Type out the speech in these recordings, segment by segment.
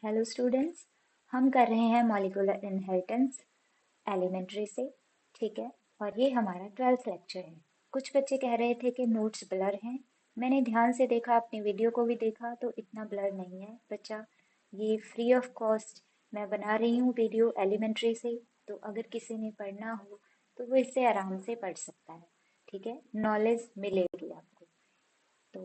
Hello students. हम कर रहे हैं मॉलिक्यूलर इनहेरिटेंस एलिमेंट्री से। ठीक है। और ये हमारा 12th लेक्चर है। कुछ बच्चे कह रहे थे कि नोट्स ब्लर हैं। मैंने ध्यान से देखा, अपनी वीडियो को भी देखा, तो इतना ब्लर नहीं है बच्चा। ये फ्री ऑफ कॉस्ट मैं बना रही हूँ वीडियो एलिमेंट्री से। तो अगर किसी ने पढ़ना हो तो वो इससे आराम से पढ़ सकता है। ठीक है, नॉलेज मिलेगी आपको। तो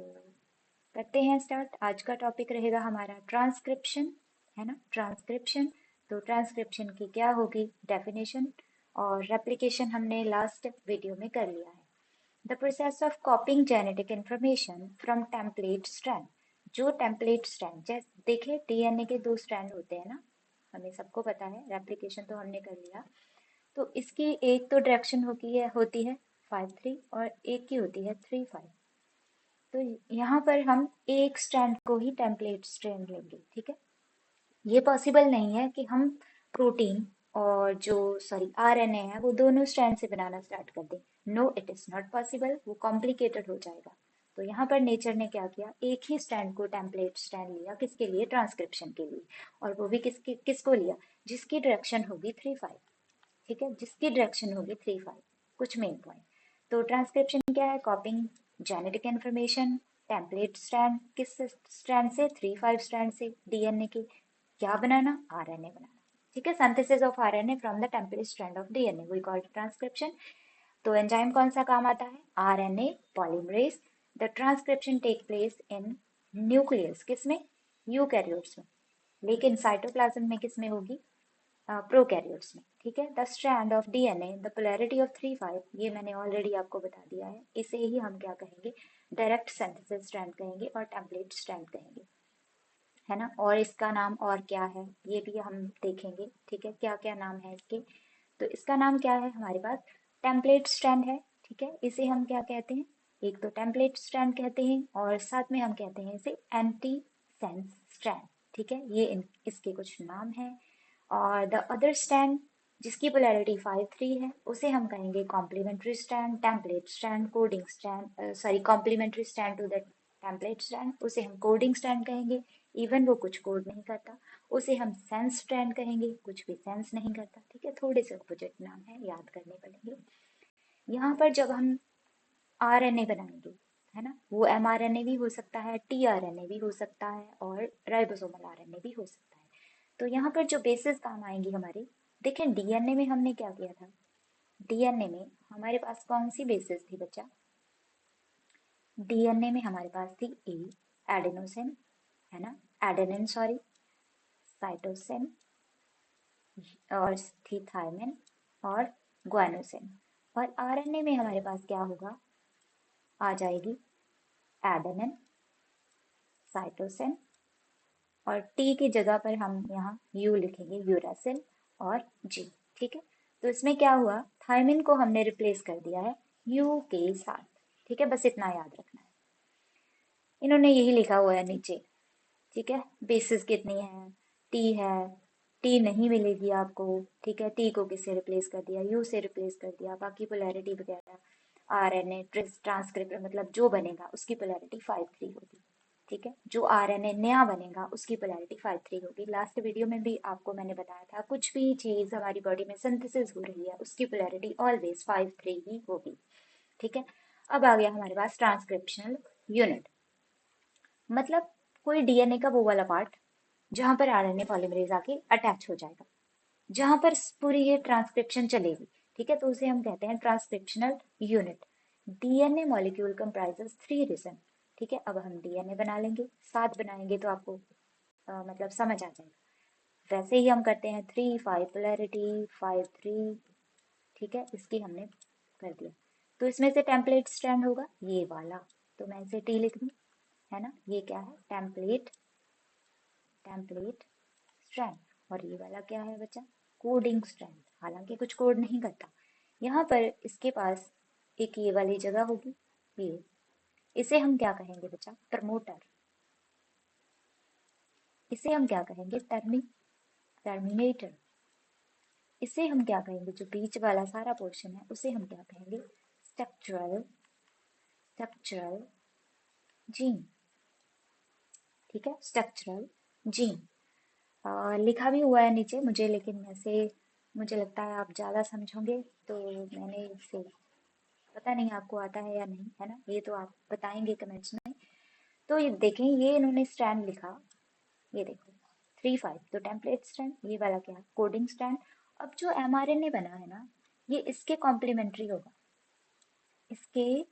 करते हैं स्टार्ट। आज का टॉपिक रहेगा हमारा ट्रांसक्रिप्शन, है ना, ट्रांसक्रिप्शन। तो ट्रांसक्रिप्शन की क्या होगी डेफिनेशन, और रेप्लिकेशन हमने लास्ट वीडियो में कर लिया है। The process of कॉपिंग genetic information from template strand. जो टेम्पलेट स्ट्रैंड, जैसे देखे डीएनए के 2 स्ट्रैंड होते हैं ना, हमें सबको पता है। रेप्लिकेशन तो हमने कर लिया। तो इसकी एक तो डायरेक्शन होती है 5-3, और एक की होती है 3-5। तो यहाँ पर हम एक स्ट्रैंड को ही टेम्पलेट स्ट्रैंड लेंगे। ठीक है। ये पॉसिबल नहीं है कि हम प्रोटीन और आरएनए है वो दोनों स्ट्रैंड से बनाना स्टार्ट कर दें। No, it is not possible, वो कॉम्प्लिकेटेड हो जाएगा। तो यहाँ पर नेचर ने क्या किया, एक ही स्ट्रैंड को टेम्पलेट स्ट्रैंड लिया, किसके लिए, ट्रांसक्रिप्शन के लिए। और वो भी किसको लिया, जिसकी डायरेक्शन होगी 3-5। ठीक है, जिसकी डायरेक्शन होगी 3-5। कुछ मेन पॉइंट। तो ट्रांसक्रिप्शन क्या है, कॉपिंग जेनेटिक इंफॉर्मेशन टेम्पलेट स्ट्रैंड, किस स्ट्रैंड से, 3-5 स्ट्रैंड से डीएनए की। क्या बनाना, आरएनए बनाना। ठीक है, synthesis of RNA from the template strand of DNA we called transcription. तो एंजाइम कौन सा काम आता है, RNA polymerase. The transcription take place in nucleus, किसमें, यूकैरियोट्स में। लेकिन साइटोप्लाज्म में किसमें होगी, प्रोकैरियोट्स में। ठीक है। The strand of DNA, the polarity of 3-5, ये मैंने ऑलरेडी आपको बता दिया है। इसे ही हम क्या कहेंगे, डायरेक्ट सिंथेसिस स्ट्रैंड कहेंगे और टेम्पलेट स्ट्रैंड कहेंगे, है ना। और इसका नाम और क्या है ये भी हम देखेंगे। ठीक है, क्या क्या नाम है इसके। तो इसका नाम क्या है हमारे पास, टेम्पलेट स्ट्रैंड है। ठीक है, इसे हम क्या कहते हैं, एक तो टेम्पलेट स्ट्रैंड कहते हैं और साथ में हम कहते हैं इसे एंटी सेंस स्ट्रैंड। ठीक है, इसके कुछ नाम हैं। और द अदर स्ट्रैंड जिसकी पोलैरिटी 5-3 है उसे हम कहेंगे complementary strand, template strand, coding strand, complementary strand to the template strand, उसे हम कोडिंग स्ट्रैंड कहेंगे। इवन वो कुछ कोड नहीं करता। उसे हम सेंस स्ट्रैंड कहेंगे, कुछ भी सेंस नहीं करता। ठीक है, थोड़े से अपोजिट नाम है, याद करने पड़ेंगे। यहाँ पर जब हम आरएनए बनाएंगे, है ना, वो एमआरएनए भी हो सकता है, टीआरएनए भी हो सकता है, और राइबोसोमल आरएनए भी हो सकता है। तो यहाँ पर जो बेसिस काम आएंगी हमारे, देखें डीएनए में हमने क्या किया था, डीएनए में हमारे पास कौन सी बेसिस थी बच्चा, डीएनए में हमारे पास थी ए, एडेनोसिन, है ना, एडेनिन सॉरी, साइटोसिन, और थी थायमिन, और ग्वानोसिन। और आरएनए में हमारे पास क्या होगा, आ जाएगी एडेनिन, साइटोसिन, और टी की जगह पर हम यहाँ यू लिखेंगे, यूरासिल, और जी। ठीक है, तो इसमें क्या हुआ, थायमिन को हमने रिप्लेस कर दिया है यू के साथ। ठीक है, बस इतना याद रखना है। इन्होंने यही लिखा हुआ है नीचे। ठीक है, बेसिस कितनी है, टी है, टी नहीं मिलेगी आपको। ठीक है, टी को किससे रिप्लेस कर दिया, यू से रिप्लेस कर दिया। बाकी पोलैरिटी वगैरह आरएनए ट्रांसक्रिप्ट मतलब जो बनेगा उसकी पोलैरिटी 5-3 होगी। ठीक है, जो आरएनए नया बनेगा उसकी पोलैरिटी 5-3 होगी। लास्ट वीडियो में भी आपको मैंने बताया था, कुछ भी चीज हमारी बॉडी में सिंथेसिस हो रही है उसकी पोलैरिटी ऑलवेज 5-3 ही होगी। ठीक है, अब आ गया हमारे पास ट्रांसक्रिप्शनल यूनिट। मतलब कोई डीएनए का वो वाला पार्ट जहां पर आरएनए पॉलीमरेज आके अटैच हो जाएगा, जहां पर पूरी ये ट्रांसक्रिप्शन चलेगी। ठीक है, तो उसे हम कहते हैं transcriptional unit. DNA molecule comprises 3 region. ठीक है, अब हम डीएनए बना लेंगे, साथ बनाएंगे तो आपको मतलब समझ आ जाएगा। वैसे ही हम करते हैं 3-5 पोलैरिटी, 5-3। ठीक है, इसकी हमने कर दिया। तो इसमें से टेम्पलेट स्ट्रैंड होगा ये वाला, तो मैं इसे टी लिख दूं, है ना। ये क्या है, टेम्पलेट, टेम्पलेट स्ट्रैंड। और ये वाला क्या है बच्चा, कोडिंग स्ट्रैंड, हालांकि कुछ कोड नहीं करता। यहाँ पर इसके पास एक ये वाली जगह होगी, ये, इसे हम क्या कहेंगे बच्चा, प्रमोटर। इसे हम क्या कहेंगे, टर्मिनेटर। इसे हम क्या कहेंगे, जो बीच वाला सारा पोर्शन है उसे हम क्या कहेंगे, स्ट्रक्चरल, स्ट्रक्चरल जीन। ठीक है, स्ट्रक्चरल जीन। लिखा भी हुआ है नीचे मुझे, लेकिन वैसे मुझे लगता है आप ज़्यादा समझोगे, तो मैंने इसे, पता नहीं आपको आता है या नहीं, है ना, ये तो आप बताएंगे कमेंट्स में। तो ये देखें, ये इन्होंने स्ट्रैंड लिखा, ये देखो 3 5, तो टेम्पलेट स्ट्रैंड, ये वाला क्या, कोडिंग स्ट्रैंड। अब जो mRNA बना है ना, ये इसके कॉम्प्लीमेंट्री होगा, इसके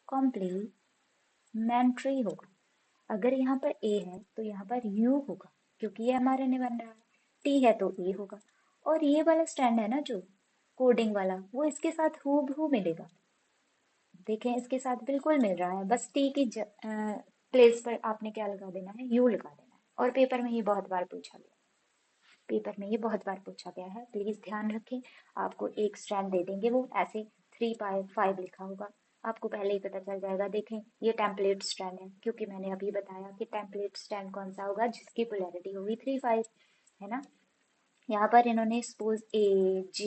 कॉम्प्लीमेंट्री होगा। अगर यहाँ पर ए है तो यहाँ पर यू होगा, क्योंकि ये mRNA बन रहा है। टी है तो ए होगा। और ये वाला स्ट्रैंड है ना जो कोडिंग वाला, वो इसके साथ हूबहू मिलेगा। देखें, इसके साथ बिल्कुल मिल रहा है, बस टी की प्लेस पर आपने क्या लगा देना है, यू लगा देना है। और पेपर में ये बहुत बार पूछा गया, पेपर में ये बहुत बार पूछा गया है, प्लीज ध्यान रखें। आपको एक स्ट्रैंड दे देंगे, वो ऐसे 3 5 लिखा होगा, आपको पहले ही पता चल जाएगा। देखें, ये टेम्पलेट स्ट्रैंड है, क्योंकि मैंने अभी बताया कि टेम्पलेट स्ट्रैंड कौन सा होगा, जिसकी पोलैरिटी होगी 3 5, है ना। यहाँ पर इन्होंने सपोज AG,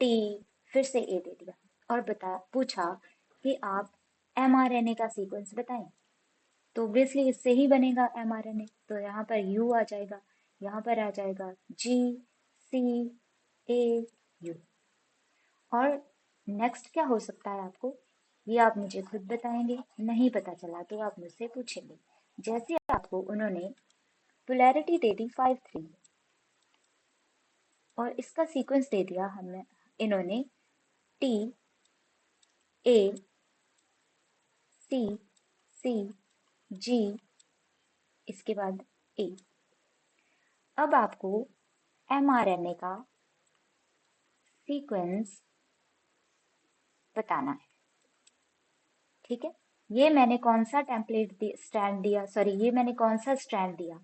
टी, फिर से ए दे दिया, और बता पूछा कि आप mRNA का सीक्वेंस बताएं। तो ऑब्वियसली इससे ही बनेगा mRNA, तो यहाँ पर यू आ जाएगा, यहाँ पर आ जाएगा GCAU। और नेक्स्ट क्या हो सकता है आपको, ये आप मुझे खुद बताएंगे, नहीं पता चला तो आप मुझसे पूछेंगे। जैसे आपको उन्होंने पोलैरिटी दे दी 5 3, और इसका सीक्वेंस दे दिया हमने, इन्होंने TACCG, इसके बाद ए। अब आपको mRNA का सीक्वेंस बताना है, ठीक है। ये मैंने कौन सा टेम्पलेट स्टैंड दिया, सॉरी, ये मैंने कौन सा स्टैंड दिया,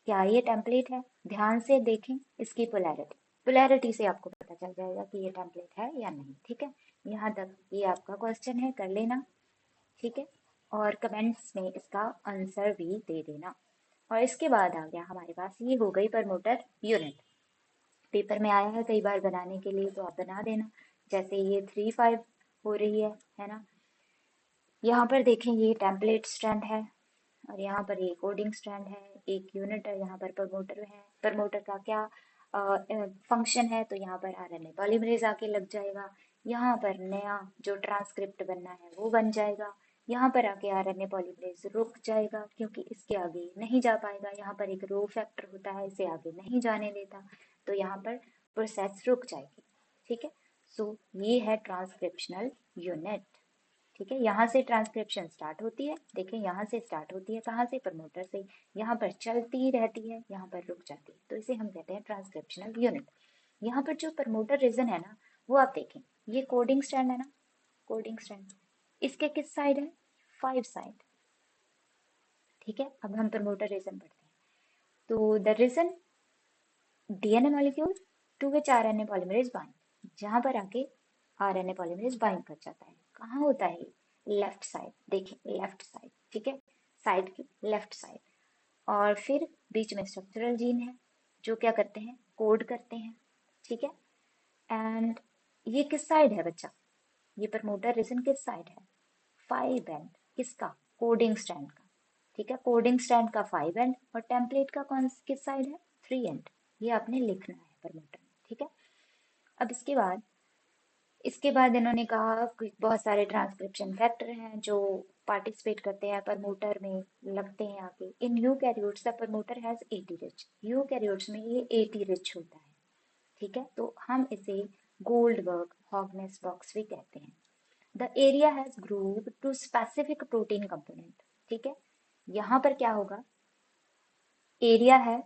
क्या ये टेम्पलेट है? ध्यान से देखें इसकी पोलैरिटी, पोलैरिटी से आपको पता चल जाएगा कि ये टेम्पलेट है या नहीं, ठीक है। यहाँ तक ये आपका क्वेश्चन है, कर लेना, ठीक है। और कमेंट्स में इसका आंसर भी दे देना। और इसके बाद आ गया हमारे पास, ये हो गई प्रमोटर यूनिट, पेपर में आया है कई बार बनाने के लिए, तो आप बना देना। जैसे ये 3 5 हो रही है ना। यहाँ पर देखें, ये टेम्पलेट स्ट्रैंड है, और यहाँ पर ये कोडिंग स्ट्रैंड है, एक यूनिट है, यहाँ पर प्रमोटर है। प्रमोटर का क्या फंक्शन है, तो यहाँ पर आरएनए पॉलीमरेज आके लग जाएगा, यहाँ पर नया जो ट्रांसक्रिप्ट बनना है वो बन जाएगा, यहाँ पर आके आरएनए पॉलीमरेज रुक जाएगा, क्योंकि इसके आगे नहीं जा पाएगा। यहाँ पर एक रो फैक्टर होता है, इसे आगे नहीं जाने देता, तो यहाँ पर प्रोसेस रुक जाएगी, ठीक है। सो ये है ट्रांसक्रिप्शनल यूनिट, ठीक है। यहाँ से ट्रांसक्रिप्शन स्टार्ट होती है, देखें यहाँ से स्टार्ट होती है, कहाँ से, प्रमोटर से, यहाँ पर चलती रहती है, यहाँ पर रुक जाती है, तो इसे हम कहते हैं ट्रांसक्रिप्शनल यूनिट। यहाँ पर जो प्रमोटर रीजन है ना, वो आप देखें, ये कोडिंग स्ट्रैंड है ना, कोडिंग स्ट्रैंड, इसके किस साइड है, 5 साइड, ठीक है। अब हम प्रमोटर रीजन पढ़ते हैं। तो the region DNA molecule to which RNA polymerase bind, जहां पर आके आरएनए पॉलीमरेज बाइंड कर जाता है, कहाँ होता है, लेफ्ट साइड, देखिए लेफ्ट साइड, ठीक है, साइड की लेफ्ट साइड। और फिर बीच में स्ट्रक्चरल जीन है, जो क्या करते हैं, कोड करते हैं, ठीक है। एंड ये किस साइड है बच्चा, ये प्रमोटर रीजन किस साइड है, 5 एंड, किसका, कोडिंग स्ट्रैंड का, ठीक है। कोडिंग स्ट्रैंड का 5 एंड, और टेम्पलेट का कौन किस साइड है, 3 एंड। ये आपने लिखना है प्रमोटर में, ठीक है। अब इसके बाद इन्होंने कहा कि बहुत सारे ट्रांसक्रिप्शन फैक्टर हैं जो पार्टिसिपेट करते हैं प्रमोटर में, लगते हैं आके। In eukaryotes the promoter has eighty rich, eukaryotes में ये एटी रिच होता है, ठीक है। तो हम इसे गोल्डबर्ग हॉगनेस बॉक्स भी कहते हैं। The area has group to specific protein component, ठीक है। यहाँ पर क्या होगा, एरिया है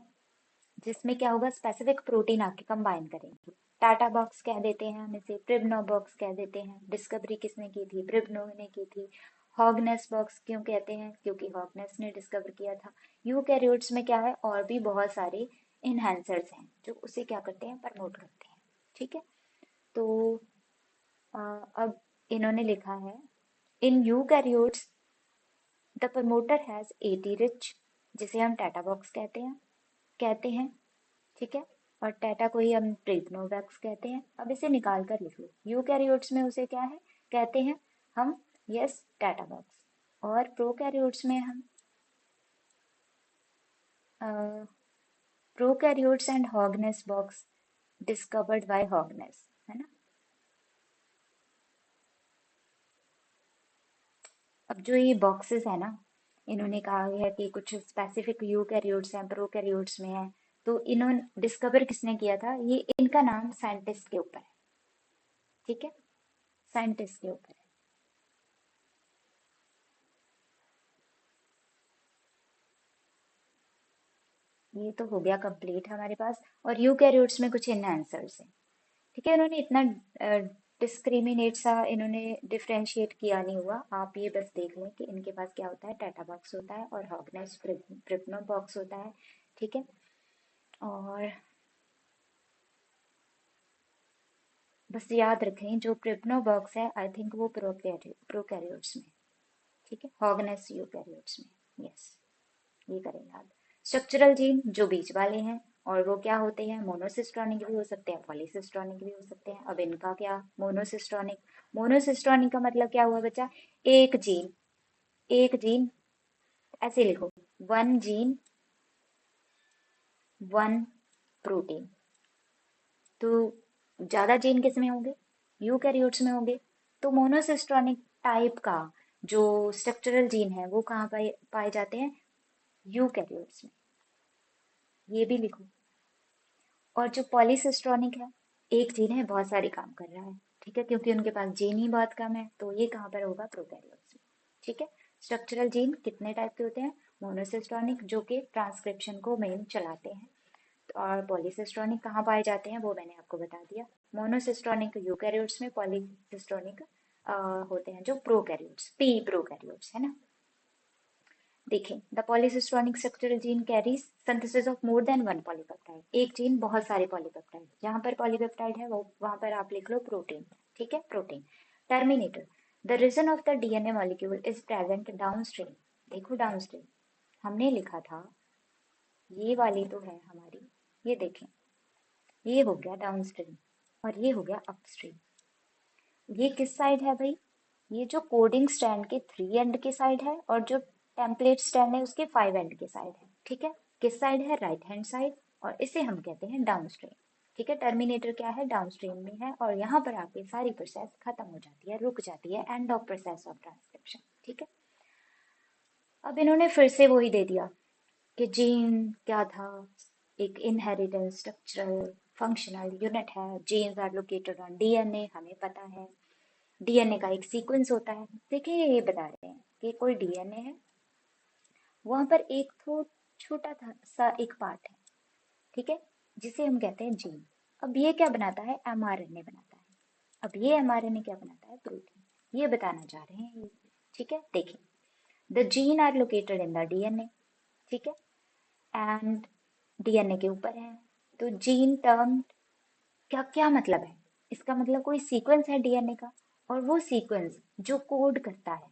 जिसमें क्या होगा, स्पेसिफिक प्रोटीन आके कंबाइन करेंगे। टाटा बॉक्स कह देते हैं हम इसे, प्रिब्नो बॉक्स कह देते हैं, डिस्कवरी किसने की थी, प्रिब्नो ने की थी। हॉगनेस बॉक्स क्यों कहते हैं, क्योंकि हॉगनेस ने डिस्कवर किया था। यूकैरियोट्स में क्या है, और भी बहुत सारे इनहेंसर्स हैं जो उसे क्या करते हैं, प्रमोट करते हैं, ठीक है। तो अब इन्होंने लिखा है, in eukaryotes the promoter has eighty rich, जिसे हम टाटा बॉक्स कहते हैं, ठीक है। और टाटा को ही हम प्रिग्नोवैक्स कहते हैं। अब इसे निकाल कर लिख लो, यूकैरियोट्स में उसे क्या है, कहते हैं हम, यस, टाटा बॉक्स। और प्रोकैरियोट्स में हम prokaryotes and Hogness box discovered by Hogness, है ना। अब जो ये बॉक्सेस है ना, इन्होंने कहा है कि कुछ स्पेसिफिक यूकैरियोट्स हैं, प्रोकैरियोट्स में है। तो इन्होंने डिस्कवर किसने किया था, ये इनका नाम साइंटिस्ट के ऊपर है, ठीक है, साइंटिस्ट के ऊपर है। ये तो हो गया कंप्लीट हमारे पास। और यूकैरियोट्स में कुछ इन आंसर्स हैं, ठीक है। इन्होंने इतना डिस्क्रिमिनेट सा इन्होंने डिफरेंशिएट किया नहीं हुआ। आप ये बस देख लें कि इनके पास क्या होता है, टाटा बॉक्स होता है और हॉगनेस प्रिप्नो बॉक्स होता है, ठीक है। और बस याद रखें, जो प्रिप्नो बॉक्स है आई थिंक वो प्रोकैरियोट्स में, ठीक है, हॉगनेस यूकैरियोट्स में, यस, ये करें याद। स्ट्रक्चरल जीन जो बीच वाले हैं, और वो क्या होते हैं, मोनोसिस्ट्रॉनिक भी हो सकते हैं, पॉलीसिस्ट्रॉनिक भी हो सकते हैं। अब इनका क्या, मोनोसिस्ट्रॉनिक, मोनोसिस्ट्रॉनिक का मतलब क्या हुआ बच्चा, एक जीन, एक जीन, ऐसे लिखो, वन जीन वन प्रोटीन। तो ज्यादा जीन किस में होंगे, यूकैरियोट्स में होंगे। तो मोनोसिस्ट्रॉनिक टाइप का जो स्ट्रक्चरल जीन है वो कहाँ पाए जाते हैं, यूकैरियोट्स में, ये भी लिखो। और जो पॉलीसिस्ट्रॉनिक है, एक जीन है बहुत सारे काम कर रहा है, ठीक है, क्योंकि उनके पास जीन ही बहुत कम है, तो ये कहाँ पर होगा, प्रोकैरियोट्स में, ठीक है। स्ट्रक्चरल जीन कितने टाइप के होते हैं, मोनोसिस्ट्रॉनिक जो कि ट्रांसक्रिप्शन को मेन चलाते हैं, और पॉलीसिस्ट्रॉनिक कहाँ पाए जाते हैं वो मैंने आपको बता दिया। मोनोसिस्ट्रॉनिक यूकैरियोट्स में, पॉलीसिस्ट्रॉनिक होते हैं जो प्रोकैरियोट्स, पी प्रोकैरियोट्स, है ना। देखें, the polycistronic structural gene carries synthesis of more than one polypeptide. एक जीन बहुत सारे पॉलीपेप्टाइड, जहां पर पॉलीपेप्टाइड है वो वहां पर आप लिख लो प्रोटीन, ठीक है, protein. Terminator, the region of the DNA molecule is present downstream. देखो डाउनस्ट्रीम हमने लिखा था, ये वाली तो है हमारी, ये देखें, ये हो गया डाउनस्ट्रीम और ये हो गया अपस्ट्रीम। ये किस साइड है भाई, ये जो कोडिंग स्ट्रैंड के 3 एंड के साइड है, और जो टेम्पलेट स्ट्रैंड है उसके 5 एंड के साइड है, ठीक है। किस साइड है, राइट हैंड साइड, और इसे हम कहते हैं डाउनस्ट्रीम, ठीक है। टर्मिनेटर क्या है, डाउनस्ट्रीम में है, और यहाँ पर आके सारी प्रोसेस खत्म हो जाती है, रुक जाती है, end of process of transcription, ठीक है। अब इन्होंने फिर से वही दे दिया कि जीन क्या था, एक इनहेरिटेंस स्ट्रक्चरल फंक्शनल यूनिट है, genes are located on DNA, हमें पता है। डीएनए का एक सीक्वेंस होता है, देखिए ये बता रहे हैं कि कोई डीएनए है, वहां पर एक तो छोटा सा एक पार्ट है, ठीक है, जिसे हम कहते हैं जीन। अब ये क्या बनाता है, एमआरएनए बनाता है। अब ये एमआरएनए क्या बनाता है, प्रोटीन, ये बताना चाह रहे हैं ये, ठीक है। देखिए, the gene are located in the DNA, ठीक है, एंड डीएनए के ऊपर है। तो जीन टर्म क्या क्या मतलब है, इसका मतलब कोई सीक्वेंस है डीएनए का, और वो सीक्वेंस जो कोड करता है,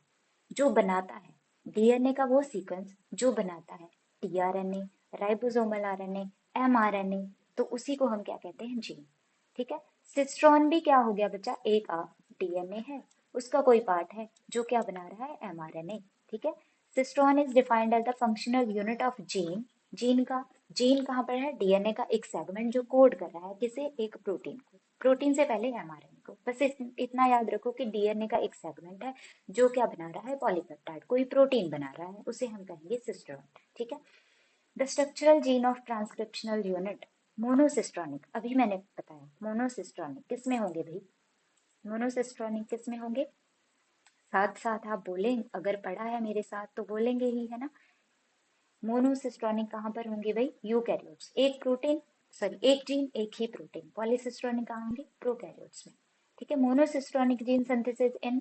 जो बनाता है, डीएनए का वो सीक्वेंस जो बनाता है टीआरएनए, राइबोसोमल आरएनए, एमआरएनए, तो उसी को हम क्या कहते हैं, जीन, ठीक है। सिस्ट्रॉन भी क्या हो गया बच्चा, एक डीएनए है, उसका कोई पार्ट है जो क्या बना रहा है, एमआरएनए, ठीक है। Cistron is defined as the functional unit of gene. Gene का, जीन कहाँ पर है, डीएनए का एक सेगमेंट जो कोड कर रहा है किसे, एक प्रोटीन को, प्रोटीन से पहले एमआरएनए को। बस इतना याद रखो कि डीएनए का एक सेगमेंट है जो क्या बना रहा है, पॉलीपेप्टाइड, कोई प्रोटीन बना रहा है, उसे हम कहेंगे सिस्ट्रॉन, ठीक है। The structural gene of transcriptional unit, monocistronic, अभी मैंने बताया मोनोसिस्ट्रॉनिक किस में होंगे भाई, मोनोसिस्ट्रॉनिक किस में होंगे, साथ साथ आप बोलें, अगर पढ़ा है मेरे साथ तो बोलेंगे ही, है ना। मोनोसिस्ट्रॉनिक कहाँ पर होंगे भाई, यूकैरियोट्स, एक प्रोटीन, सॉरी एक जीन एक ही प्रोटीन। पॉलीसिस्ट्रॉनिक कहाँ होंगे, प्रोकैरियोट्स में, ठीक है। मोनोसिस्ट्रॉनिक जीन सिंथेसिस इन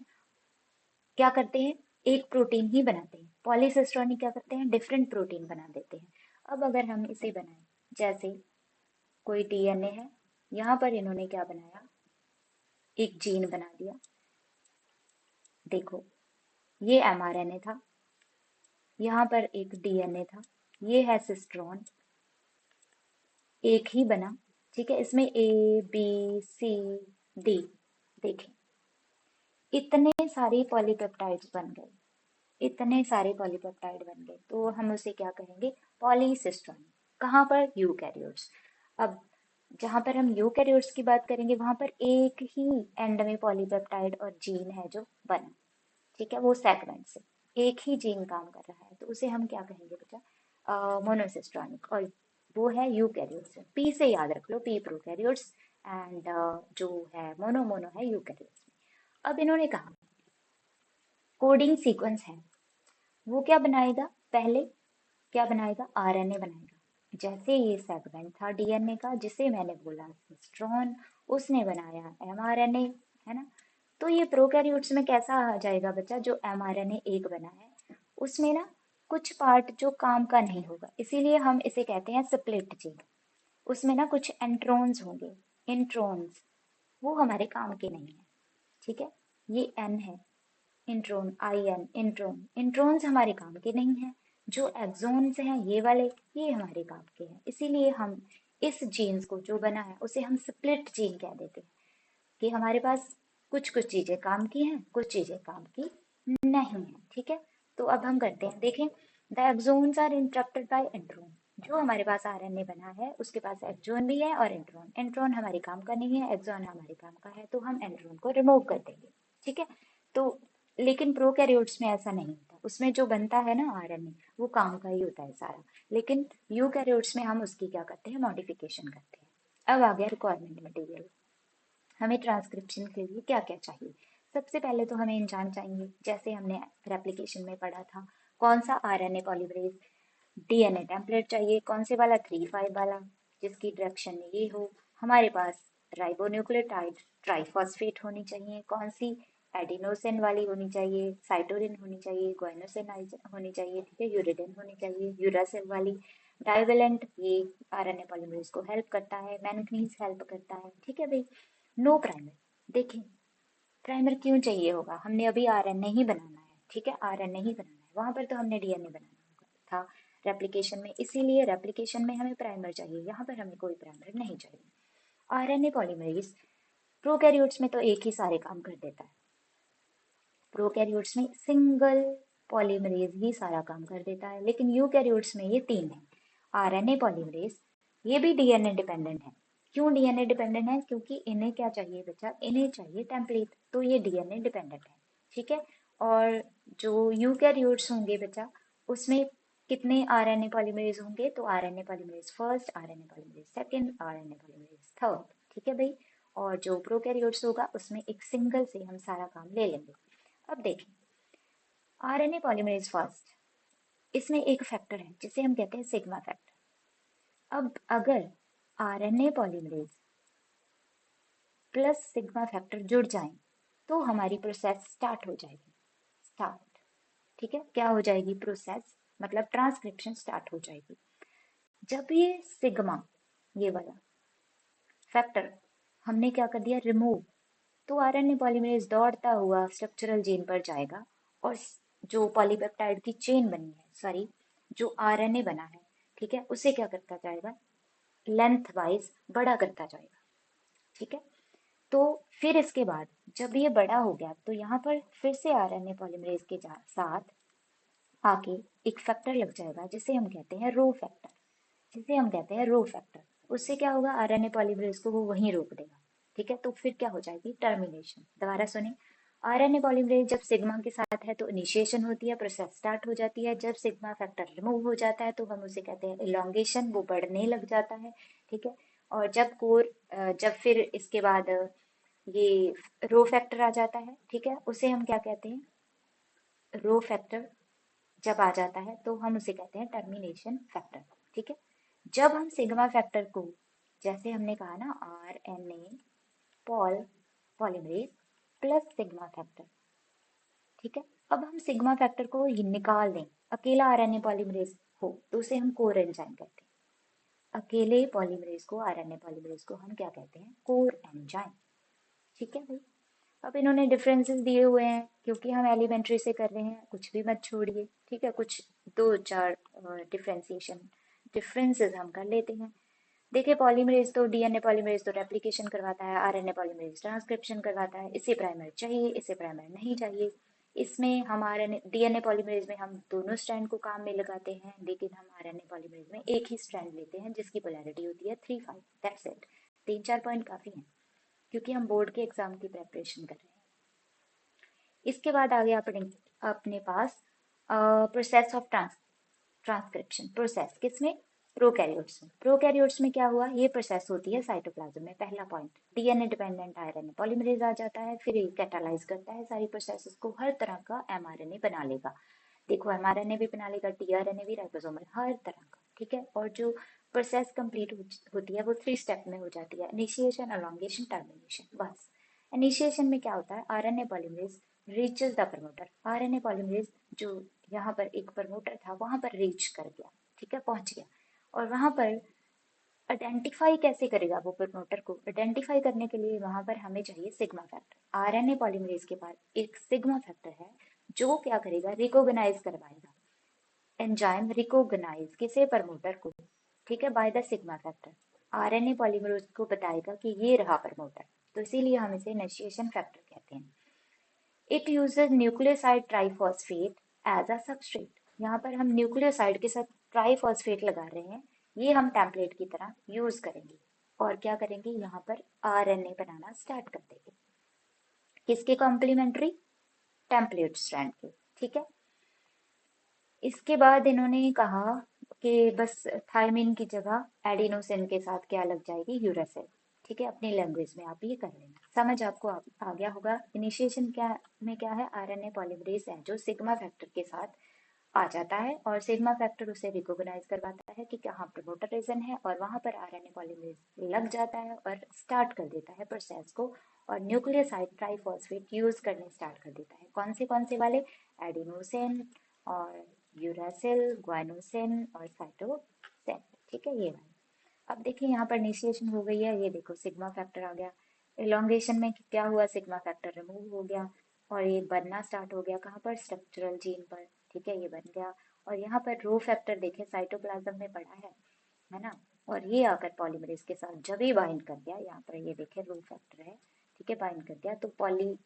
क्या करते हैं, एक प्रोटीन ही बनाते हैं। पॉलीसिस्ट्रॉनिक क्या करते हैं, डिफरेंट प्रोटीन बना देते हैं। अब अगर हम इसे बनाएं, जैसे कोई डीएनए है, यहाँ पर इन्होंने क्या बनाया, एक जीन बना दिया। देखो, ये एमआरएनए था, यहाँ पर एक डीएनए था, ये है सिस्ट्रॉन, एक ही बना, ठीक है। इसमें ए बी सी डी, देखें इतने सारे पॉलीपेप्टाइड्स बन गए, इतने सारे पॉलीपेप्टाइड बन गए तो हम उसे क्या कहेंगे, पॉलीसिस्टोन। कहाँ पर, यूकैरियोट्स। अब जहां पर हम यूकैरियोट्स की बात करेंगे वहां पर एक ही एंड में पॉलीपेप्टाइड और जीन है जो बना, ठीक है, वो सेगमेंट से एक ही जीन काम कर रहा है, तो उसे हम क्या कहेंगे बेटा, मोनोसिस्टोनिक। और वो है यूकैरियोट्स में, पी से याद रख लो, पी प्रोकैरियोट्स एंड जो है मोनो मोनो है यूकैरियोट्स में। अब इन्होंने कहा कोडिंग सीक्वेंस है, वो क्या बनाएगा, पहले क्या बनाएगा, आरएनए बनाएगा। जैसे ये सेगमेंट था डीएनए का जिसे मैंने बोला सिस्ट्रॉन, उसने बनाया एमआरएनए, है ना। तो ये प्रोकैरियोट्स में कैसा आ जाएगा बच्चा, जो एमआरएनए एक बना है उसमें ना कुछ पार्ट जो काम का नहीं होगा, इसीलिए हम इसे कहते हैं स्प्लिट जीन। उसमें ना कुछ एंट्रोन्स होंगे, इंट्रोन्स, वो हमारे काम के नहीं है, ठीक है। ये एन है, intron, I N, intron, introns हमारे काम के नहीं हैं। जो एक्सोन्स हैं ये वाले, ये हमारे काम के हैं, इसीलिए हम इस जीन्स को जो बना है उसे हम स्प्लिट जीन कह देते हैं, कि हमारे पास कुछ कुछ चीजें काम की हैं, कुछ चीजें काम की नहीं है, ठीक है। तो अब हम करते हैं, देखें, the exons are interrupted by intron. जो हमारे पास आरएनए बना है उसके पास एक्सोन भी है और इंट्रोन। इंट्रोन हमारे काम का नहीं है, एक्सोन हमारे काम का है, तो हम इंट्रोन को रिमूव कर देंगे, ठीक है। तो लेकिन प्रोकैरियोट्स में ऐसा नहीं होता, उसमें जो बनता है ना आरएनए वो काम का ही होता है सारा। लेकिन यूकैरियोट्स में हम उसकी क्या करते हैं, मॉडिफिकेशन करते हैं। अब आ गया रिक्वायरमेंट मटेरियल, हमें ट्रांसक्रिप्शन के लिए क्या क्या चाहिए। सबसे पहले तो हमें एंजाइम चाहिए, जैसे हमने रेप्लिकेशन में पढ़ा था। कौन सा, आरएनए पॉलीमरेज। डीएनए टेम्पलेट चाहिए, कौन से वाला, 3' वाला, जिसकी डायरेक्शन ये हो। हमारे पास राइबोन्यूक्लियोटाइड ट्राइफॉस्फेट होनी चाहिए, कौन सी, एडिनोसिन वाली होनी चाहिए, साइटोसिन होनी चाहिए, गुआनोसिन होनी चाहिए, ठीक है, यूरिडिन होनी चाहिए, यूरासिल वाली। डाइवेलेंट, ये आरएनए पॉलीमरेज को हेल्प करता है, मैंगनीज हेल्प करता है, ठीक है भाई। नो प्राइमर, देखें, प्राइमर क्यों चाहिए होगा, हमने अभी आरएनए ही बनाना है, ठीक है, आरएनए ही बनाना है, वहां पर तो हमने डीएनए बनाना था रेप्लिकेशन में, इसीलिए रेप्लिकेशन में हमें प्राइमर चाहिए, यहाँ पर हमें कोई प्राइमर नहीं चाहिए। आरएनए पॉलीमरेज प्रोकैरियोट्स में तो एक ही सारे काम कर देता है, प्रोकैरियोट्स में सिंगल पॉलीमरेज ही सारा काम कर देता है, लेकिन यूकैरियोट्स में ये तीन है। आरएनए पॉलीमरेज, ये भी डीएनए डिपेंडेंट है। क्यों डीएनए डिपेंडेंट है, क्योंकि इन्हें क्या चाहिए बच्चा, इन्हें चाहिए टेम्पलेट, तो ये डीएनए डिपेंडेंट है, ठीक है। और जो यूकैरियोट्स होंगे बच्चा, उसमें कितने आरएनए पॉलीमरेज होंगे, तो RNA polymerase first, RNA polymerase second, RNA polymerase third, ठीक है भाई। और जो प्रोकैरियोट्स होगा उसमें एक सिंगल से हम सारा काम ले लेंगे। अब देखें, आरएनए पॉलीमरेज फर्स्ट, इसमें एक फैक्टर है जिसे हम कहते हैं सिग्मा फैक्टर। अब अगर RNA polymerase plus sigma factor जुड़ जाएं तो हमारी प्रोसेस स्टार्ट हो जाएगी, स्टार्ट, ठीक है, क्या हो जाएगी, प्रोसेस मतलब ट्रांसक्रिप्शन स्टार्ट हो जाएगी। जब ये सिग्मा, ये वाला फैक्टर हमने क्या कर दिया, रिमूव, तो आरएनए पॉलीमरेज दौड़ता हुआ स्ट्रक्चरल जीन पर जाएगा और जो पॉलीपेप्टाइड की चेन बनी है, सॉरी, जो आरएनए बना है, ठीक है, उसे क्या करता जाएगा, लेंथ वाइज बड़ा करता जाएगा, ठीक है। तो फिर इसके बाद जब ये बड़ा हो गया तो यहाँ पर फिर से आरएनए पॉलीमरेज के साथ आके एक फैक्टर लग जाएगा जिसे हम कहते हैं रो फैक्टर, जिसे हम कहते हैं रो फैक्टर। उससे क्या होगा, आरएनए पॉलीमरेज को वो वहीं रोक देगा, ठीक है। तो फिर क्या हो जाएगी, टर्मिनेशन। दोबारा सुने, आरएनए पॉलीमरेज जब सिग्मा के साथ है तो इनिशिएशन होती है, प्रोसेस स्टार्ट हो जाती है। जब सिग्मा फैक्टर रिमूव हो जाता है तो हम उसे कहते हैं इलोंगेशन, वो बढ़ने लग जाता है, ठीक है। और जब फिर इसके बाद ये रो फैक्टर आ जाता है, ठीक है, उसे हम क्या कहते हैं, रो फैक्टर जब आ जाता है तो हम उसे कहते हैं टर्मिनेशन फैक्टर, ठीक है। जब हम सिग्मा फैक्टर को, जैसे हमने कहा ना, R N A polymerase plus sigma factor, ठीक है। अब हम सिग्मा फैक्टर को ये निकाल दें, अकेला आरएनए पॉलीमरेज हो तो उसे हम कोर एंजाइम कहते हैं। अकेले पॉलीमरेज को, आरएनए पॉलीमरेज को हम क्या कहते हैं, कोर एंजाइम, ठीक है भाई। अब इन्होंने डिफरेंसेस दिए हुए हैं, क्योंकि हम एलिमेंट्री से कर रहे हैं, कुछ भी मत छोड़िए, ठीक है। कुछ दो चार डिफ्रेंसिएशन डिफरेंसेस हम कर लेते हैं। देखिए, पॉलीमरेज तो, डीएनए पॉलीमरेज तो रेप्लिकेशन करवाता है, आरएनए पॉलीमरेज ट्रांसक्रिप्शन करवाता है। इसे प्राइमर चाहिए, इसे प्राइमर नहीं चाहिए। इसमें हमारे डीएनए पॉलीमरेज में हम दोनों स्ट्रैंड को काम में लगाते हैं, लेकिन हम आरएनए पॉलीमरेज में एक ही स्ट्रैंड लेते हैं जिसकी पोलैरिटी होती है 3 5। That's it. 3 4 पॉइंट काफी हैं क्योंकि हम बोर्ड के एग्जाम की प्रेपरेशन कर रहे हैं। इसके बाद आ गया अपने अपने पास प्रोसेस ऑफ ट्रांसक्रिप्शन। प्रोसेस किसमें? प्रोकैरियोट्स में। प्रोकैरियोट्स में क्या हुआ, ये प्रोसेस होती है साइटोप्लाज्म में। पहला point, DNA dependent RNA polymerase आ जाता है, फिर ये कैटालाइज करता है सारी प्रोसेसेस को, हर तरह का एमआरएनए बना लेगा। देखो एमआरएनए भी बना लेगा, टीआरएनए भी, राइबोसोमल, हर तरह का। ठीक है, और जो प्रोसेस कंप्लीट होती है वो 3 स्टेप में हो जाती है, इनिशिएशन, एलोंगेशन, टर्मिनेशन। बस इनिशिएशन में क्या होता है, RNA polymerase reaches the promoter. RNA polymerase जो यहाँ पर एक प्रमोटर था वहां पर रीच कर गया, ठीक है, पहुंच गया। और वहां पर आइडेंटिफाई कैसे करेगा वो प्रमोटर को? आइडेंटिफाई करने के लिए वहां पर हमें चाहिए सिग्मा फैक्टर। आरएनए पॉलीमरेज के पास एक सिग्मा फैक्टर है जो क्या करेगा, रिकॉग्नाइज करवाएगा। एंजाइम रिकॉग्नाइज किसे? प्रमोटर को। ठीक है, by the sigma factor. RNA polymerase को बताएगा कि ये रहा प्रमोटर, तो इसीलिए हम इसे इनिशिएशन फैक्टर कहते हैं। It uses nucleoside triphosphate as a substrate. यहाँ पर हम न्यूक्लियोसाइड के साथ ट्राइफॉस्फेट लगा रहे हैं, ये हम टेम्पलेट की तरह यूज करेंगे। और क्या करेंगे, यहाँ पर आरएनए बनाना स्टार्ट कर देंगे। किसके कॉम्प्लीमेंट्री? टेम्पलेट स्ट्रैंड के। ठीक है, इसके बाद इन्होंने कहा कि बस थायमिन की जगह एडिनोसिन के साथ क्या लग जाएगी, यूरासिल। ठीक है, अपनी लैंग्वेज में आप ये कर लेना, समझ आपको आ गया होगा। इनिशिएशन क्या में क्या है, आरएनए पॉलीमरेज है जो सिग्मा फैक्टर के साथ आ जाता है और सिग्मा फैक्टर उसे रिकॉग्नाइज करवाता है कि कहाँ प्रमोटर रीजन है, और वहां पर आरएनए पॉलीमरेज लग जाता है और स्टार्ट कर देता है प्रोसेस को, और न्यूक्लियोसाइड ट्राइफॉस्फेट यूज करने स्टार्ट कर देता है। कौन से वाले? एडिनोसिन और यूरासिल, ग्वाइनोसिन और साइटोसिन। ठीक है, ये वाले। अब देखिए यहाँ पर इनिशिएशन हो गई है, ये देखो सिग्मा फैक्टर आ गया। एलोंगेशन में क्या हुआ, सिग्मा फैक्टर रिमूव हो गया और ये बनना स्टार्ट हो गया। कहाँ पर? स्ट्रक्चरल जीन पर। ठीक है, ये बन गया। और यहाँ पर रो फैक्टर देखे साइटोप्लाज्म में पड़ा है ना। और ये आकर पॉलीमरेज के साथ जब ही बाइंड कर गया, यहाँ पर ये देखे रो फैक्टर है, ठीक है, बाइंड कर गया तो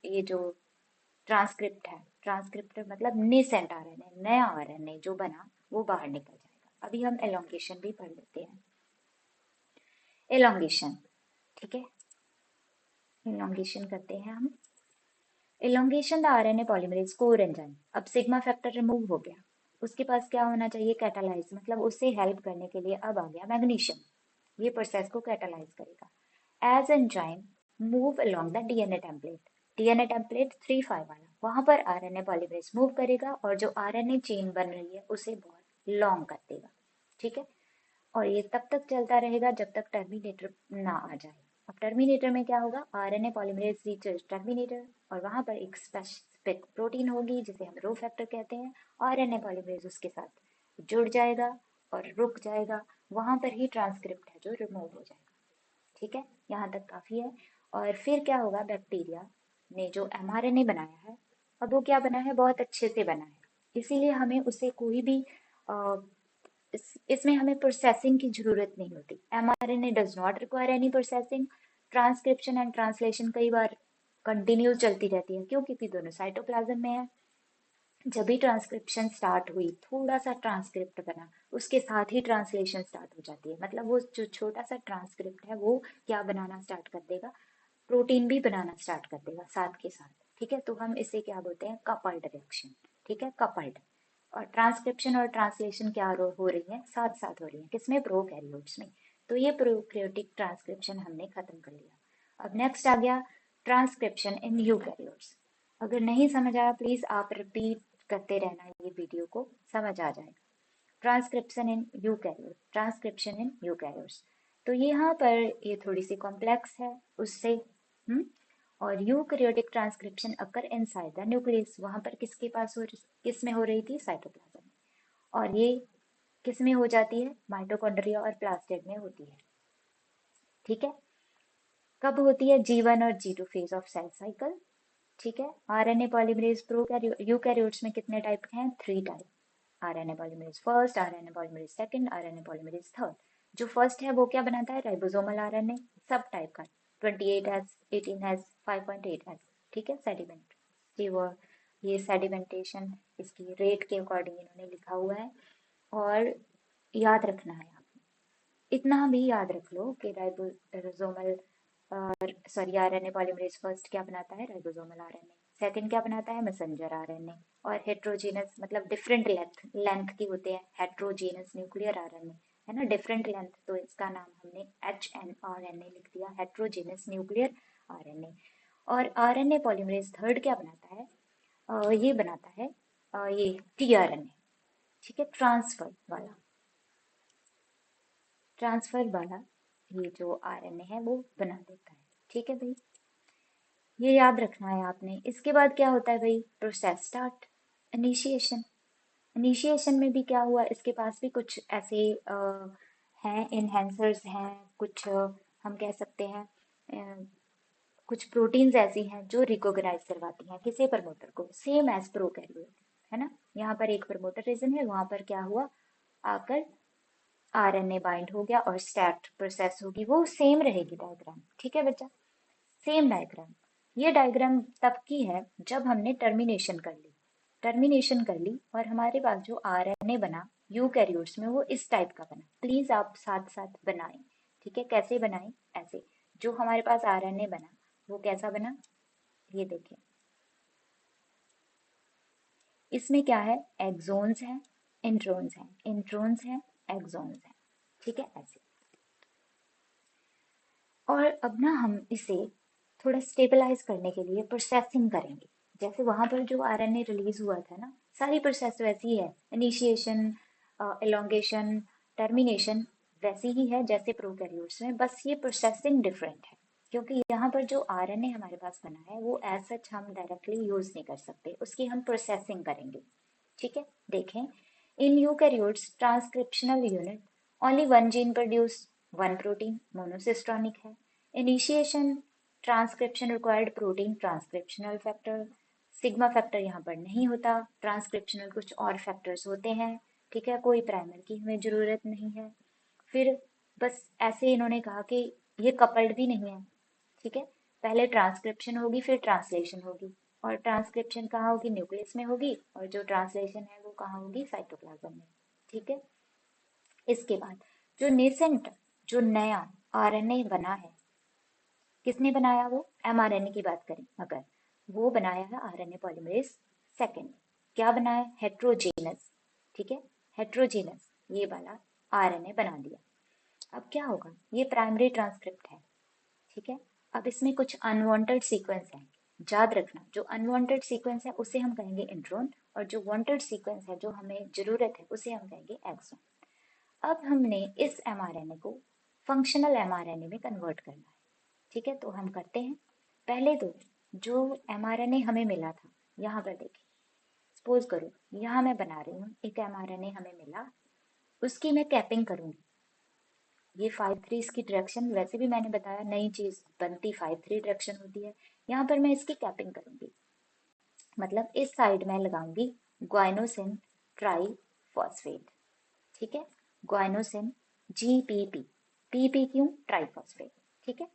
ये जो ट्रांसक्रिप्ट है, ट्रांसक्रिप्ट मतलब नेसेंट आरएनए, नया आरएनए जो बना वो बाहर निकल जाएगा। अभी हम एलोंगेशन भी पढ़ लेते हैं। एलोंगेशन, ठीक है, एलोंगेशन करते हैं हम। Elongation the RNA polymerase core enzyme. अब सिग्मा फैक्टर रिमूव हो गया, उसके पास क्या होना चाहिए, कैटालाइज, मतलब उससे हेल्प करने के लिए अब आ गया मैग्नीशियम, ये प्रोसेस को कैटालाइज करेगा। As enzyme move along the DNA template. DNA template 3 5 वाला, वहां पर आरएनए पॉलीमरेज मूव करेगा और जो आरएनए चेन बन रही है उसे बहुत लॉन्ग कर देगा। ठीक है, और ये तब तक चलता रहेगा जब तक टर्मिनेटर ना आ जाए। अब टर्मिनेटर में क्या होगा, आरएनए पॉलीमरेज रीचेस टर्मिनेटर और वहां पर एक स्पेसिफिक प्रोटीन होगी जिसे हम रो फैक्टर कहते हैं। आरएनए पॉलीमरेज उसके साथ जुड़ जाएगा और रुक जाएगा, वहां पर ही ट्रांसक्रिप्ट है जो रिमूव हो जाएगा। ठीक है, यहाँ तक काफी है। और फिर क्या होगा, बैक्टीरिया ने जो एमआरएनए बनाया है, अब वो क्या बना है, बहुत अच्छे से बना है, इसीलिए हमें उसे कोई भी इसमें हमें प्रोसेसिंग की जरूरत नहीं होती। MRNA does not require any processing. Transcription and translation कई बार कंटिन्यूस चलती रहती है, क्यों? क्योंकि दोनों साइटोप्लाज्म में है। जब भी ट्रांसक्रिप्शन स्टार्ट हुई, थोड़ा सा ट्रांसक्रिप्ट बना, उसके साथ ही ट्रांसलेशन स्टार्ट हो जाती है। मतलब वो जो छोटा सा ट्रांसक्रिप्ट है वो क्या बनाना स्टार्ट कर देगा, प्रोटीन भी बनाना स्टार्ट कर देगा साथ के साथ। ठीक है, तो हम इसे क्या बोलते हैं, कपल्ड रिएक्शन। ठीक है, कपल्ड। और ट्रांसक्रिप्शन और ट्रांसलेशन क्या हो रही है, साथ साथ हो रही है, किसमें? प्रोकैरियोट्स में। तो ये प्रोकैरियोटिक ट्रांसक्रिप्शन हमने खत्म कर लिया। अब नेक्स्ट आ गया ट्रांसक्रिप्शन इन यूकैरियोट्स। अगर नहीं समझ आया प्लीज आप रिपीट करते रहना, ये वीडियो को समझ आ जाएगा। Transcription in eukaryote, transcription in eukaryotes. तो यहाँ पर ये थोड़ी सी कॉम्प्लेक्स है उससे। और eukaryotic transcription occur inside the nucleus, वहां पर किसके पास किस में हो रही थी, साइटोप्लाज्म में। और ये किस में हो जाती है, माइटोकॉन्ड्रिया और प्लास्टिड में होती है। ठीक है, कब होती है, G1 और G2 phase of cell cycle. ठीक है, आरएनए पॉलीमरेज यूकैरियोट्स में कितने टाइप के हैं, 3 type. RNA polymerase first, RNA polymerase second, RNA polymerase third. जो फर्स्ट है वो क्या बनाता है, राइबोसोमल आरएनए, सब टाइप का, 28S, 18S, 5.8S। ठीक है, सेडिमेंट, ये सेडिमेंटेशन इसकी रेट के अकॉर्डिंग इन्होंने लिखा हुआ है। और याद रखना है आपको, इतना भी याद रख लो कि ribosomal sorry RNA polymerase first क्या बनाता है, राइबोसोमल आरएनए, सेकंड क्या बनाता है, मैसेंजर आरएनए, और हेट्रोजीनस मतलब डिफरेंट लेंथ की होते हैं, हेट्रोजीनस न्यूक्लियर आरएनए, है ना, डिफरेंट लेंथ, तो इसका नाम हमने HNRNA लिख दिया, हेट्रोजीनस न्यूक्लियर आरएनए। और आरएनए पॉलीमरेज थर्ड क्या बनाता है, ये बनाता है ये टीआरएनए, ठीक है, ट्रांसफर वाला ये जो आरएनए है वो बना देता है, ठीक है भाई, ये याद रखना है आपने। इसके बाद क्या होता है भाई, प्रोसेस स्टार्ट, इनिशिएशन। इनिशिएशन में भी क्या हुआ, इसके पास भी कुछ ऐसे हैं, इनहेंसर्स हैं, कुछ हम कह सकते हैं कुछ प्रोटीन्स ऐसी हैं जो रिकॉग्नाइज करवाती हैं किसी प्रमोटर को, सेम एज प्रोकैरियोट, है ना। यहाँ पर एक प्रमोटर रीजन है, वहां पर क्या हुआ, आकर आरएनए बाइंड हो गया और स्टार्ट प्रोसेस होगी, वो सेम रहेगी डायग्राम, ठीक है बच्चा, सेम डायग्राम। ये डायग्राम तब की है जब हमने टर्मिनेशन कर ली और हमारे पास जो आरएनए बना यूकैरियोट्स में वो इस टाइप का बना। प्लीज आप साथ साथ बनाएं, ठीक है, कैसे बनाएं, ऐसे, जो हमारे पास आरएनए बना वो कैसा बना, ये देखें, इसमें क्या है, एक्सोन्स हैं, इंट्रोन्स हैं, इंट्रोन्स हैं, एक्सोन्स हैं, ठीक है, ऐसे। और अब ना हम इसे थोड़ा स्टेबलाइज करने के लिए प्रोसेसिंग करेंगे। जैसे वहां पर जो आरएनए रिलीज हुआ था ना, सारी प्रोसेस वैसी है, इनिशिएशन, एलोंगेशन, टर्मिनेशन वैसी ही है जैसे प्रोकैरियोट्स में, बस ये प्रोसेसिंग डिफरेंट है, क्योंकि यहाँ पर जो आरएनए हमारे पास बना है वो एज सच हम डायरेक्टली यूज नहीं कर सकते, उसकी हम प्रोसेसिंग करेंगे, ठीक है। देखें, in eukaryotes transcriptional unit only one gene produce one protein, monocistronic है। Initiation transcription required protein transcriptional factor, sigma factor यहाँ पर नहीं होता, ट्रांसक्रिप्शनल कुछ और फैक्टर्स होते हैं, ठीक है, कोई प्राइमर की हमें जरूरत नहीं है। फिर बस ऐसे इन्होंने कहा कि ये कपल्ड भी नहीं है, ठीक है, पहले ट्रांसक्रिप्शन होगी फिर ट्रांसलेशन होगी, और ट्रांसक्रिप्शन कहाँ होगी, न्यूक्लियस में होगी, और जो ट्रांसलेशन है वो कहाँ होगी, साइटोप्लाज्म में, ठीक है। इसके बाद जो नेसेंट, जो नया आरएनए बना है, किसने बनाया, वो एमआरएनए की बात करें अगर, वो बनाया है आरएनए पॉलीमरेज सेकेंड, क्या बनाया, हेट्रोजेनस, ठीक है, हेट्रोजेनस ये वाला आरएनए बना दिया। अब क्या होगा, ये प्राइमरी ट्रांसक्रिप्ट है, ठीक है, अब इसमें कुछ अनवांटेड सीक्वेंस है, याद रखना, जो अनवांटेड सीक्वेंस है उसे हम कहेंगे इंट्रोन, और जो वांटेड सीक्वेंस है जो हमें जरूरत है उसे हम कहेंगे एक्सोन। अब हमने इस एमआरएनए को फंक्शनल एमआरएनए में कन्वर्ट करना है, ठीक है, तो हम करते हैं। पहले तो जो एमआरएनए हमें मिला था, यहाँ पर देखिए, सपोज करो यहाँ मैं बना रही हूँ एक एमआरएनए हमें मिला, उसकी मैं कैपिंग करूंगी, ये 5'3" की डायरेक्शन, वैसे भी मैंने बताया नई चीज बनती 5'3" डायरेक्शन होती है, यहाँ पर मैं इसकी कैपिंग करूंगी, मतलब इस साइड में लगाऊंगी ग्वाइनोसिन ट्राई फॉस्फेट, ठीक है, ग्वाइनोसिन GPP, PP क्यों, ट्राइफॉस्फेट, ठीक है।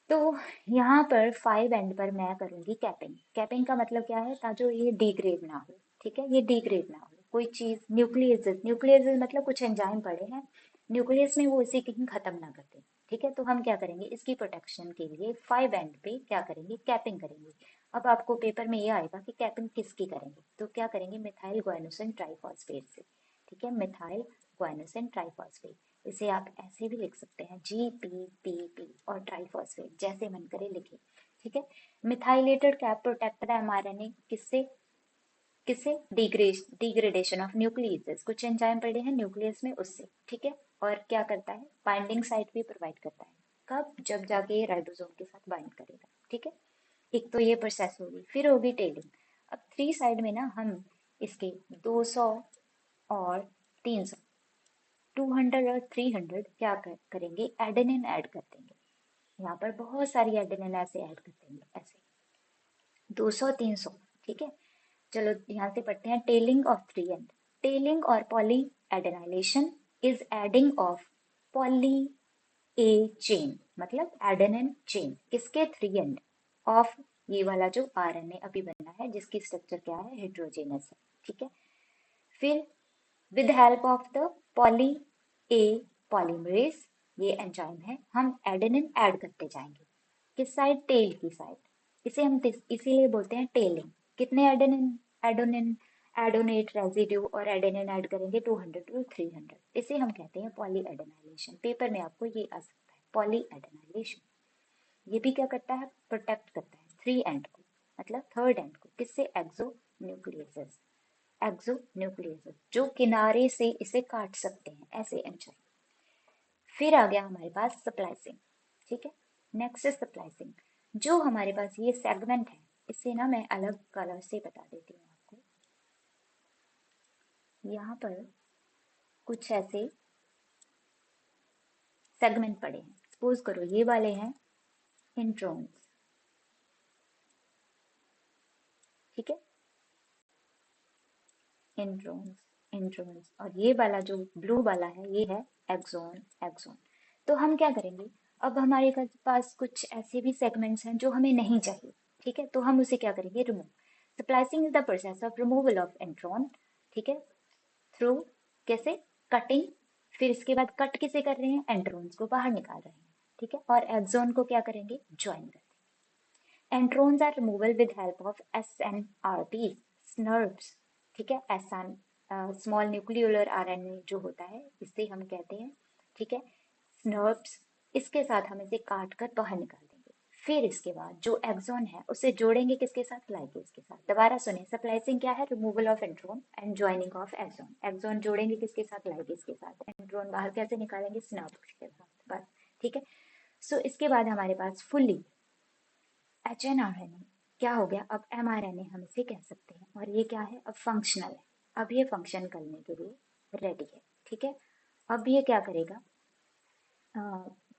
तो यहाँ पर 5 एंड पर मैं करूंगी कैपिंग, कैपिंग का मतलब क्या है, ताकि ये डिग्रेड ना हो, ठीक है, ये डिग्रेड ना हो, कोई चीज न्यूक्लियस, न्यूक्लियस मतलब कुछ एंजाइम पड़े हैं न्यूक्लियस में, वो इसे कहीं खत्म ना कर दे, ठीक है, तो हम क्या करेंगे, इसकी प्रोटेक्शन के लिए 5 एंड पे क्या करेंगे, कैपिंग करेंगे। अब आपको पेपर में ये आएगा कि कैपिंग किसकी करेंगे, तो क्या करेंगे, मिथाइल ग्वाइनोसिन ट्राइफॉस्फेट से, ठीक है, मिथाइल ग्वाइनोसिन ट्राइफॉस्फेट, इसे आप ऐसे भी लिख सकते हैं GPPP और ट्राइफॉस्फेट, जैसे मन करे लिखे, ठीक है। Methylated cap protect the mRNA किससे, किससे, डिग्रेडेशन ऑफ न्यूक्लियस, कुछ एंजाइम पड़े हैं न्यूक्लियस में उससे, ठीक है। और क्या करता है, बाइंडिंग साइट भी प्रोवाइड करता है, कब, जब जाके ये राइबोसोम के साथ बाइंड करेगा, ठीक है। एक तो ये प्रोसेस होगी, फिर होगी टेलिंग। अब 3 साइड में ना हम इसके 200 और 300, 200 और 300 क्या करेंगे, एडेनिन ऐड कर देंगे, यहाँ पर बहुत सारी एडेनिन ऐसे ऐड कर देंगे, ऐसे 200 300, ठीक है। चलो यहाँ से पढ़ते हैं, टेलिंग ऑफ 3 एंड, टेलिंग और polyadenylation is adding of poly A chain, मतलब एडेनिन चेन, किसके 3 एंड ऑफ ये वाला जो आरएनए अभी बना है जिसकी स्ट्रक्चर क्या है, हेट्रोजेनस है, ठीक है। फिर with help of the poly A polymerase, ये एंजाइम है, हम एडेनिन ऐड करते जाएंगे। किस साइड, टेल की साइड। इसे हम इसीलिए बोलते हैं टेलिंग। कितने एडेनिन एडोनिन एडोनेट रेजिड्यू और एडेनिन ऐड करेंगे, 200 टू 300। इसे हम कहते हैं पॉली एडेनाइलेशन। पेपर में आपको ये आ सकता है, पॉली एडेनाइलेशन। ये भी क्या करता है, प्रोटेक्ट करता है थ्री एंड को, मतलब थर्ड एंड को। किससे, एक्सो न्यूक्लियस। एक्सो न्यूक्लियस जो किनारे से इसे काट सकते हैं, ऐसे एंजाइम। फिर आ गया हमारे पास स्प्लाइसिंग, ठीक है। नेक्स्ट है स्प्लाइसिंग। जो हमारे पास ये सेगमेंट है, इसे ना मैं अलग कलर से बता देती हूँ आपको। यहाँ पर कुछ ऐसे सेगमेंट पड़े हैं। सपोज करो ये वाले हैं इंट्रॉन्स, ठीक है, इंट्रॉन्स, इंट्रॉन्स। और ये वाला जो ब्लू वाला है ये है एक्सॉन, एक्सॉन। तो हम क्या करेंगे, अब हमारे पास कुछ ऐसे भी सेगमेंट्स हैं जो हमें नहीं चाहिए, ठीक है, तो हम उसे क्या करेंगे, remove. Splicing is the process of removal of intron, ठीक है, थ्रू, कैसे, कटिंग। फिर इसके बाद कट किसे कर रहे हैं, एंट्रोन्स को बाहर निकाल रहे हैं, ठीक है। और एक्सॉन को क्या करेंगे, ज्वाइन कर देंगे। Introns are removal with help of SNRP, snurps, ठीक है। S N small nucleolar RNA जो होता है इसे हम कहते हैं, ठीक है, स्नर्प्स। इसके साथ हम इसे काट कर बाहर निकाल देंगे। फिर इसके बाद जो एक्सॉन है उसे जोड़ेंगे किसके साथ, लाइगेज के साथ। दोबारा सुने, स्प्लाइसिंग क्या है, removal of intron and joining of exon. Exon जोड़ेंगे किसके साथ, लाइगेज के साथ। एंट्रोन बाहर कैसे निकालेंगे, स्नर्प्स के साथ, बस, ठीक है। सो इसके बाद हमारे पास फुल्ली HNRNA क्या हो गया, अब mRNA हम इसे कह सकते हैं। और ये क्या है, अब फंक्शनल है। अब ये फंक्शन करने के लिए रेडी है, ठीक है। अब ये क्या करेगा,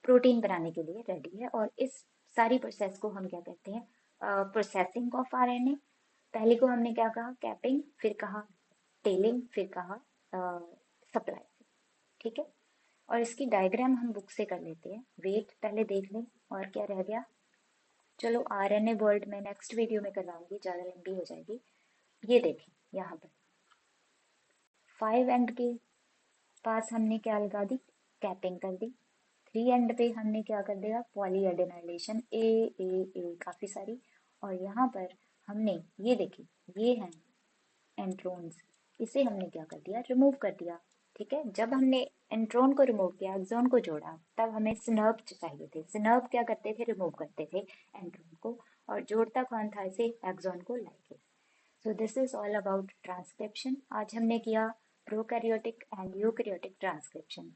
प्रोटीन बनाने के लिए रेडी है। और इस सारी प्रोसेस को हम क्या कहते हैं, प्रोसेसिंग ऑफ आरएनए। पहले को हमने क्या कहा, कैपिंग, फिर कहा टेलिंग, फिर कहा सप्लाई, ठीक है। और इसकी डायग्राम हम बुक से कर लेते हैं, वेट पहले देख लें और क्या रह गया। चलो आरएनए वर्ल्ड में नेक्स्ट वीडियो में करवाऊंगी, ज़्यादा लंबी हो जाएगी। ये देखें यहाँ पर 5 एंड के पास हमने क्या लगा दी, कैपिंग कर दी। 3 एंड पे हमने क्या कर दिया, पॉली एडेनाइलेशन, ए काफ़ी सारी। और यहाँ पर हमने ये देखी, ये हैं एंट्रोन्स, इसे हमने क्या कर दिया, रिमूव कर दिया, ठीक है। जब हमने एंट्रोन को रिमूव किया, एक्सॉन को जोड़ा, तब हमें स्नर्प चाहिए थे। स्नर्प क्या करते थे, रिमूव करते थे एंट्रोन को, और जोड़ता कौन था इसे, एक्सॉन को, ligase. So this is all about transcription. आज हमने किया प्रोकैरियोटिक एंड यूकैरियोटिक ट्रांसक्रिप्शन।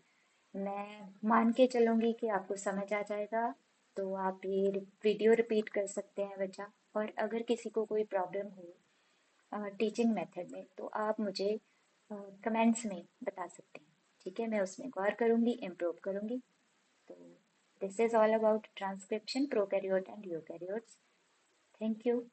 मैं मान के चलूंगी कि आपको समझ आ जाएगा, तो आप ये वीडियो रिपीट कर सकते हैं बच्चा। और अगर किसी को कोई प्रॉब्लम हो टीचिंग मेथड में, तो आप मुझे कमेंट्स में बता सकते हैं, ठीक है। मैं उसमें गौर करूँगी, इम्प्रूव करूँगी। तो this is all about transcription, prokaryote and eukaryotes. Thank you.